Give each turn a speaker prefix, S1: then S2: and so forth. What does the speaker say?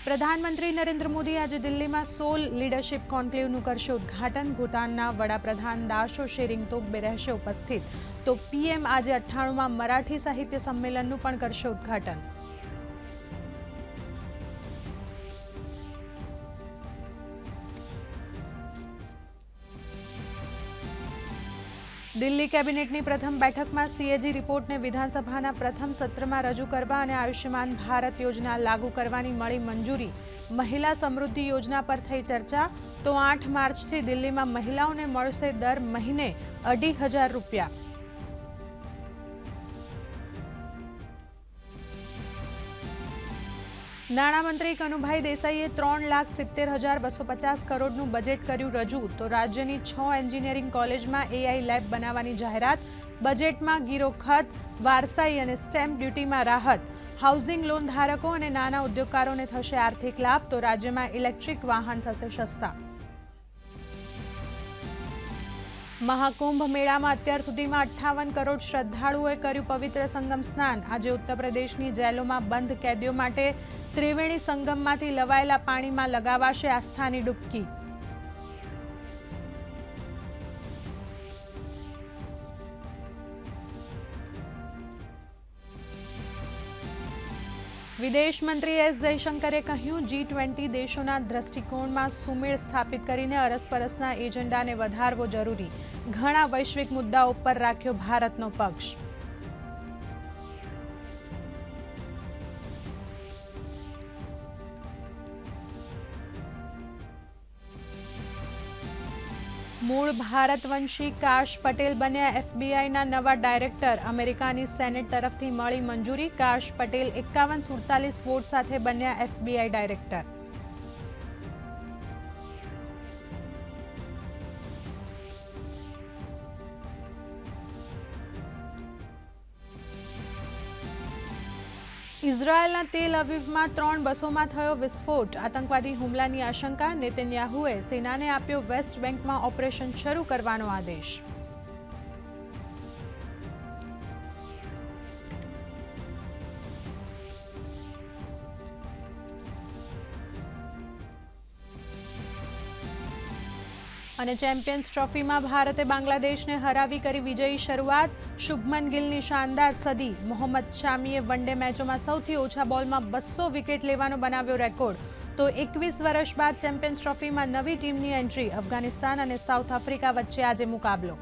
S1: પ્રધાનમંત્રી નરેન્દ્ર મોદી આજે દિલ્હીમાં સોલ લીડરશિપ કોન્ક્લેવનું કરશે ઉદ્ઘાટન। ભૂતાનના વડાપ્રધાન દાશો શેરિંગ તોબ્ગે રહેશે ઉપસ્થિત। તો પીએમ આજે 98માં મરાઠી સાહિત્ય સંમેલનનું પણ કરશે ઉદ્ઘાટન। દિલ્હી કેબિનેટની પ્રથમ બેઠકમાં સીએજી રિપોર્ટને વિધાનસભાના પ્રથમ સત્રમાં રજૂ કરવા અને આયુષ્યમાન ભારત યોજના લાગુ કરવાની મળી મંજૂરી। મહિલા સમૃદ્ધિ યોજના પર થઈ ચર્ચા। તો 8 માર્ચથી દિલ્હીમાં મહિલાઓને મળશે દર મહિને 2,500 રૂપિયા। નાણામંત્રી કનુભાઈ દેસાઈએ 3,70,250 કરોડનું બજેટ કર્યું રજૂ। તો રાજ્યની 6 એન્જિનિયરિંગ કોલેજમાં એઆઈ લેબ બનાવવાની જાહેરાત। બજેટમાં ગીરો ખત, વારસાઈ અને સ્ટેમ્પ ડ્યુટીમાં રાહત। હાઉસિંગ લોન ધારકો અને નાના ઉદ્યોગકારોને થશે આર્થિક લાભ। તો રાજ્યમાં ઇલેક્ટ્રિક વાહન થશે સસ્તા। મહાકુંભ મેળામાં અત્યાર સુધીમાં 58 કરોડ શ્રદ્ધાળુઓએ કર્યું પવિત્ર સંગમ સ્નાન। આજે ઉત્તર પ્રદેશની જેલોમાં બંધ કેદીઓ માટે ત્રિવેણી સંગમમાંથી લવાયેલા પાણીમાં લગાવાશે આસ્થાની ડૂબકી। વિદેશ મંત્રી એસ જયશંકરે કહ્યું, G20 દેશોના દ્રષ્ટિકોણમાં સુમેળ સ્થાપિત કરીને અરસપરસના એજન્ડાને વધારવો જરૂરી। ઘણા વૈશ્વિક મુદ્દાઓ પર રાખ્યો ભારતનો પક્ષ। મૂળ ભારતવંશી કાશ પટેલ બન્યા એફબીઆઈના નવા ડાયરેક્ટર। અમેરિકાની સેનેટ તરફથી મળી મંજૂરી। કાશ પટેલ 51-47 વોટ સાથે બન્યા એફબીઆઈ ડાયરેક્ટર। ઇઝરાયેલના તેલ અવીવમાં 3 બસોમાં થયો વિસ્ફોટ। આતંકવાદી હુમલાની આશંકા। નેતન્યાહુએ સેનાને આપ્યો વેસ્ટ બેંકમાં ઓપરેશન શરૂ કરવાનો આદેશ। અને ચેમ્પિયન્સ ટ્રોફીમાં ભારતે બાંગ્લાદેશને હરાવી કરી વિજયી શરૂઆત। શુભમન ગિલની શાનદાર સદી। મોહમ્મદ શામીએ વનડે મેચોમાં સૌથી ઓછા બોલમાં 200 વિકેટ લેવાનો બનાવ્યો રેકોર્ડ। તો 21 વર્ષ બાદ ચેમ્પિયન્સ ટ્રોફીમાં નવી ટીમની એન્ટ્રી। અફઘાનિસ્તાન અને સાઉથ આફ્રિકા વચ્ચે આજે મુકાબલો।